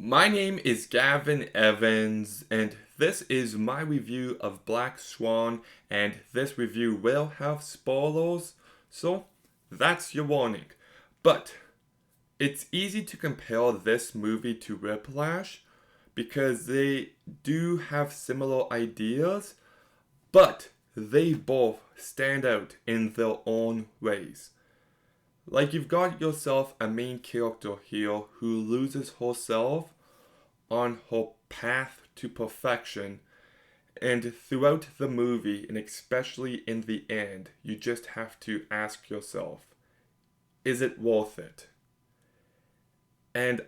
My name is Gavin Evans, and this is my review of Black Swan, and this review will have spoilers, so that's your warning. But it's easy to compare this movie to Whiplash because they do have similar ideas, but they both stand out in their own ways. Like you've got yourself a main character here who loses herself on her path to perfection, and throughout the movie, and especially in the end, you just have to ask yourself, is it worth it? And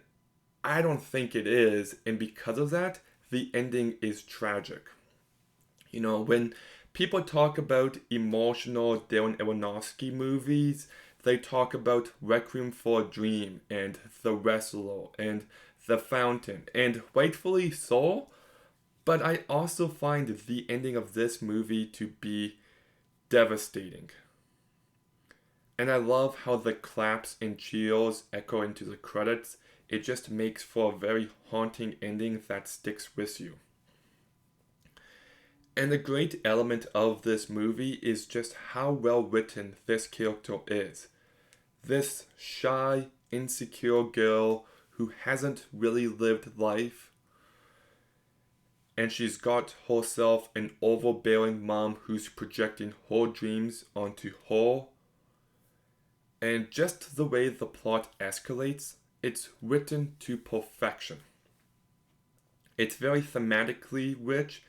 I don't think it is, and because of that, the ending is tragic. You know, when people talk about emotional Darren Aronofsky movies, they talk about Requiem for a Dream and The Wrestler and The Fountain, and rightfully so, but I also find the ending of this movie to be devastating. And I love how the claps and cheers echo into the credits. It just makes for a very haunting ending that sticks with you. And the great element of this movie is just how well written this character is. This shy, insecure girl who hasn't really lived life, and she's got herself an overbearing mom who's projecting her dreams onto her. And just the way the plot escalates, it's written to perfection. It's very thematically rich,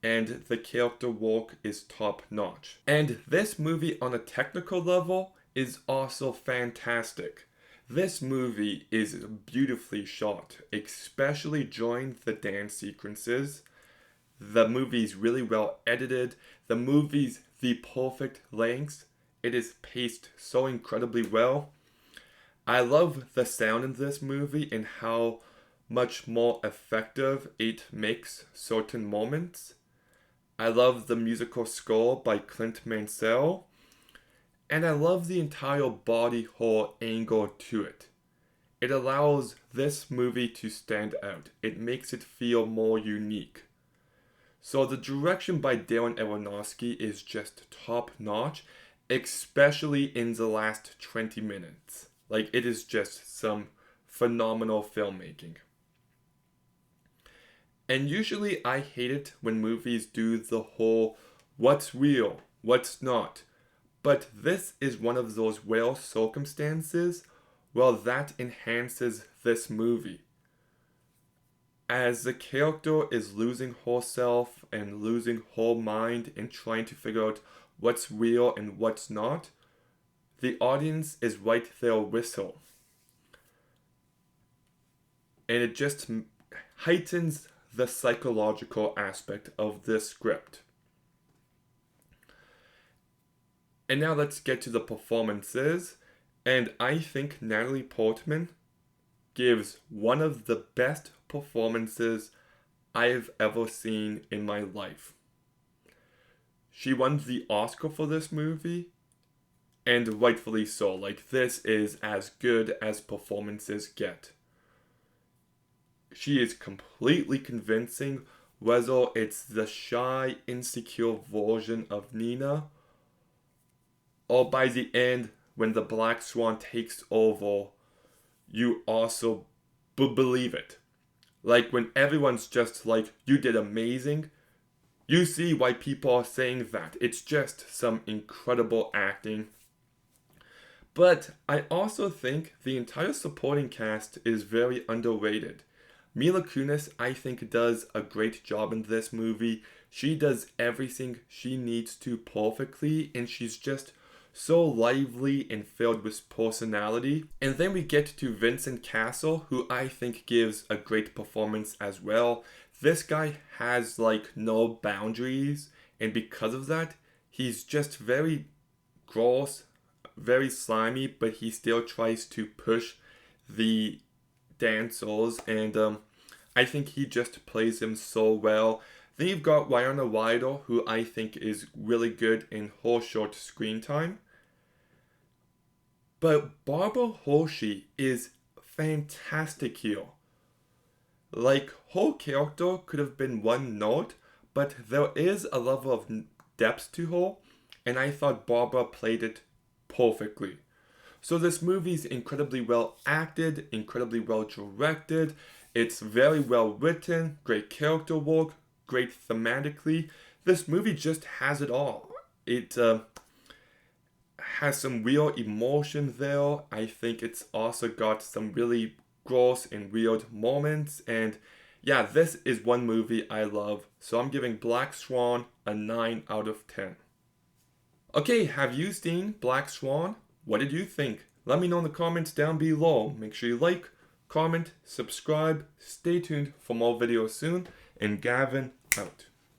and the character work is top notch. And this movie, on a technical level, is also fantastic. This movie is beautifully shot, especially during the dance sequences. The movie's really well edited. The movie's the perfect length. It is paced so incredibly well. I love the sound in this movie and how much more effective it makes certain moments. I love the musical score by Clint Mansell. And I love the entire body horror angle to it. It allows this movie to stand out. It makes it feel more unique. So the direction by Darren Aronofsky is just top notch, especially in the last 20 minutes. Like, it is just some phenomenal filmmaking. And usually I hate it when movies do the whole what's real, what's not. But this is one of those rare circumstances where that enhances this movie. As the character is losing herself and losing her mind and trying to figure out what's real and what's not, the audience is right there with her. And it just heightens the psychological aspect of this script. And now let's get to the performances. And I think Natalie Portman gives one of the best performances I've ever seen in my life. She won the Oscar for this movie, and rightfully so. Like, this is as good as performances get. She is completely convincing, whether it's the shy, insecure version of Nina, or by the end, when the Black Swan takes over, you also believe it. Like, when everyone's just like, you did amazing, you see why people are saying that. It's just some incredible acting. But I also think the entire supporting cast is very underrated. Mila Kunis, I think, does a great job in this movie. She does everything she needs to perfectly, and she's just so lively and filled with personality. And then we get to Vincent Cassel, who I think gives a great performance as well. This guy has like no boundaries, and because of that, he's just very gross, very slimy, but he still tries to push the dancers, and I think he just plays them so well. Then you've got Winona Ryder, who I think is really good in her short screen time. But Barbara Hershey is fantastic here. Like, her character could have been one note, but there is a level of depth to her, and I thought Barbara played it perfectly. So this movie is incredibly well acted, incredibly well directed. It's very well written, great character work, great thematically. This movie just has it all. It has some real emotion there. I think it's also got some really gross and weird moments. And yeah, this is one movie I love. So I'm giving Black Swan a 9 out of 10. Okay, have you seen Black Swan? What did you think? Let me know in the comments down below. Make sure you like, comment, subscribe. Stay tuned for more videos soon. And Gavin out.